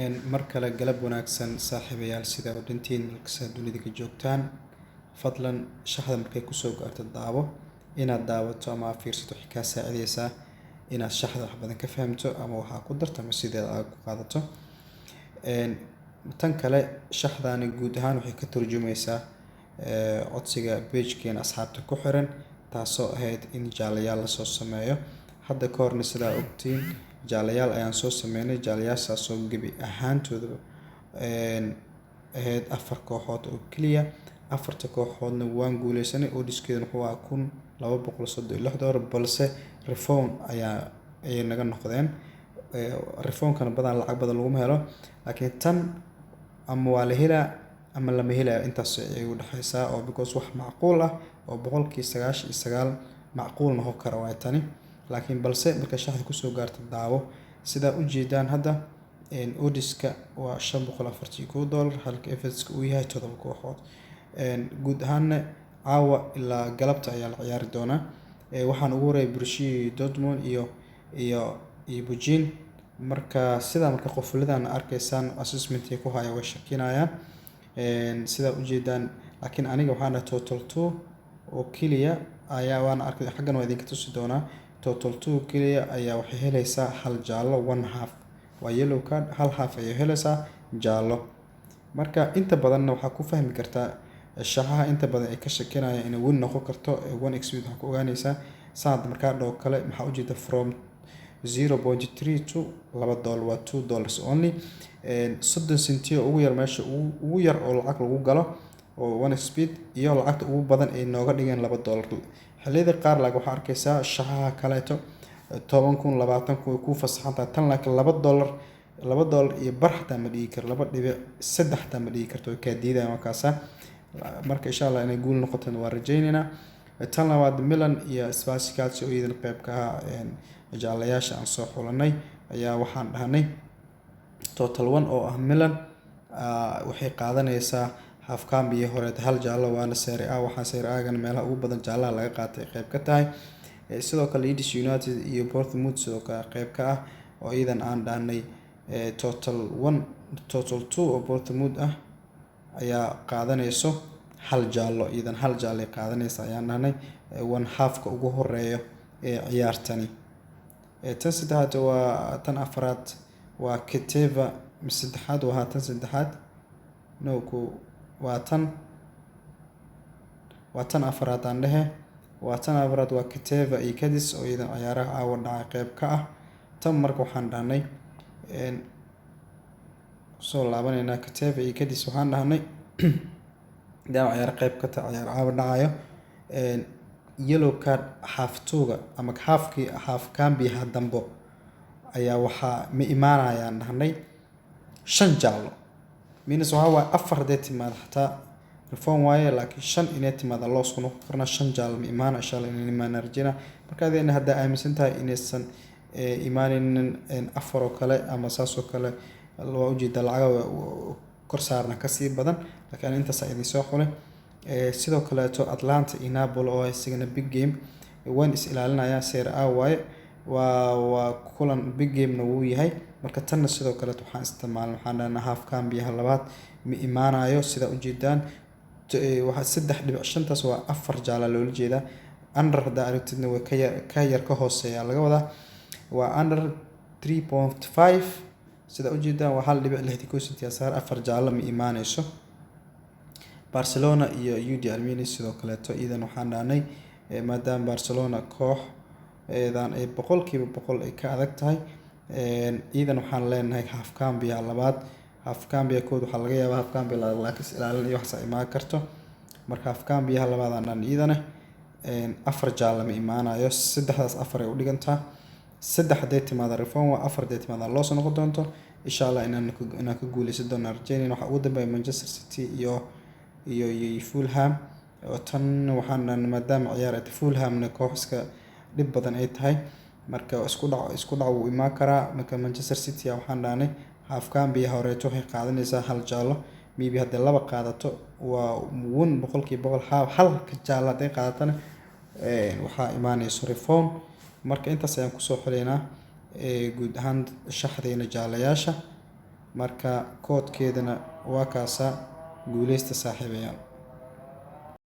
mar kale galab wanaagsan saaxiibayaal sida oo dhantiin halkasta dunida ka joogtaan fadlan shaxda markay kusoo gaarto daabo inaad daawato ama fiirsato waxay kaa saacidaysaa inaad shaxda wax badan ka fahamto ama waxaa ku darto ama sideeda aad ku qaadato tan kale shaxdaani guud ahaan waxay ka turjumaysaa codsiga page-keena asxaabta ku xiran taasoo ahayd in jaalayaal lasoo sameeyo hadda ka horna sidaa ogtiin jaalayaal ayaan soo sameynay jaalayaashaasoo gebi ahaantooda ahayd 4 kooxood oo keliya 4 kooxoodna waan guuleysanay oo diskeedana wuxuu ahaa $1236 balse reform ayay naga noqdeen reformkana badan lacag badan laguma helo laakiin tan ama waa la helaa ama lama helaa intaas ay u dhaxaysaa oo because wax macquul ah oo 99% macquul noqon kara waa tani laakiin balse marka shaxda kusoo gaarto daawo sida u jeedaan hadda odiska waa $541 halka FX uu yahay 7 kooxood guud ahaan caawa ilaa galabta ayaa la ciyaari doonaa waxaan ugu horeeyay Borussia Dortmund iyo Bujin marka qofladan arkaysaan assessment ku haya way shakinayaan sida u jeedaan laakiin aniga waxaan total 2 oo kaliya ayaa waan arkay xaggan waa idinka tusi doonaa total 2 kaliya ayaa waxay helaysaa hal jaalo 1/2 waa yellow card hal half ayay helaysaa jaalo marka inta badan waxaa ku fahmi kartaa shaxaha inta badan ay ka shakinayaan inay win noqon karto 1x waxaa ku ogaanaysaa saad markaa dhoo kale maxaa u jeeda from 0.3 to $2 waa $2 only 30 senti ugu yar meesha ugu yar oo lacag lagu galo oo 1x iyo lacagta ugu badan ay nooga dhigeen $2 xilliyada qaar laga waxaa arkaysaa shaxaha kaleeto 10,000 20,000 ku fasaxanta tan laakiin $2 iyo bar xataa ma dhigi karo 2.3 xataa ma dhigi karto ka diidayaan markaas marka insha Allah inay guul noqoto waa rajaynaynaa tan labaad Milan iyo Spalletti oo iyadan qayb ka ah jaalayaasha aan soo xulanay ayaa waxaan dhahnay total 1 oo ah Milan waxay qaadanaysaa half cambi hore hal jaalo waana Serie A waxaa Serie A gan meelaha ugu badan jaalaha laga qaatay qayb ka tahay sidoo kale Leeds United iyo Bournemouth sidoo kale qayb ka ah oo iyadan aan dhahnay total 2 oo Bournemouth ah ayaa qaadanayso hal jaalo iyadan hal jaalo qaadanaysa ayaan dhahnay 1/2 ugu horeeyo ee ciyaartani tan saddexaad waa tan afraad waa Keteva saddexaad waa tan saddexaad waa tan afraad aan dhahe waa tan afraad waa Keteva iyo Cadiz oo iyadan ciyaaraha caawa dhacay qayb ka ah tan marka waxaan dhahnay soo laabanayna Keteva iyo Cadiz waxaan dhahnay ciyaar qayb ka tahay ciyaar caawa dhacayo yellow card half-tooga ama half cambi dambo ayaa waxaa ma imaanayaan dhahnay 5 jaalo minus waa 4 deed timaad xataa reform waaye laakiin 5 inay timaad loo soo noqon karna 5 jaalo ma imaana insha Allah inay imaan arjina marka adeena hadda aaminsan tahay inaysan imaanin 4 oo kale ama saas oo kale loo ujeeda lacag kor saarna ka sii badan laakiin inta idin soo xulay sidoo kale Atlanta iyo Napoli oo isagana big game waan is ilaalinaya Serie A waaye waa kulan big game na wuu yahay marka tan sidoo kale waxaan isticmaalnaa waxaan dhahnaa half cambi labaad ma imaanayo sida u jeedaan waxa 3.5 taas waa 4 jaala loo jeedaa under da aragtidna way ka yar ka hooseeya laga wadaa waa under 3.5 sida u jeedaan waa 1.6 yasaar 4 jaala ma imaanayso Barcelona iyo UD Armenia sidoo kale iidan waxaan dhahnay maadaama Barcelona koox eedan ay 100% ay ka adag tahay iidan waxaan leenahay half cambi labaad half cambi kood waxa laga yaabaa half cambi laakiin ilaalin iyo wax imaan karto marka half cambi labaad aan dhan iidan 4 jaalo ma imaanayo saddexdaas 4 ay u dhigantaa 3 deed timaada reform waa 4 deed timaada loo soo noqon doonto insha Allah inaan ka guuleysan doono Argentina waxa ugu dambeeyay Manchester City iyo Fulham oo tan waxaan maadaama ciyaarada Fulhamna koox iska dhib badan ay tahay marka isku dhac uu imaan karaa marka Manchester City waxaan dhahnay half cambi hore waxay qaadanaysaa hal jaalo maybe hadda laba qaadato waa 100% hal jaalo haday qaadatana waxaa imaanayso reform marka intaas ayaan ku soo xireynaa guud ahaan shaxdeena jaalayaasha marka koodkeedana waa kaasa guuleysta saaxiibayaal.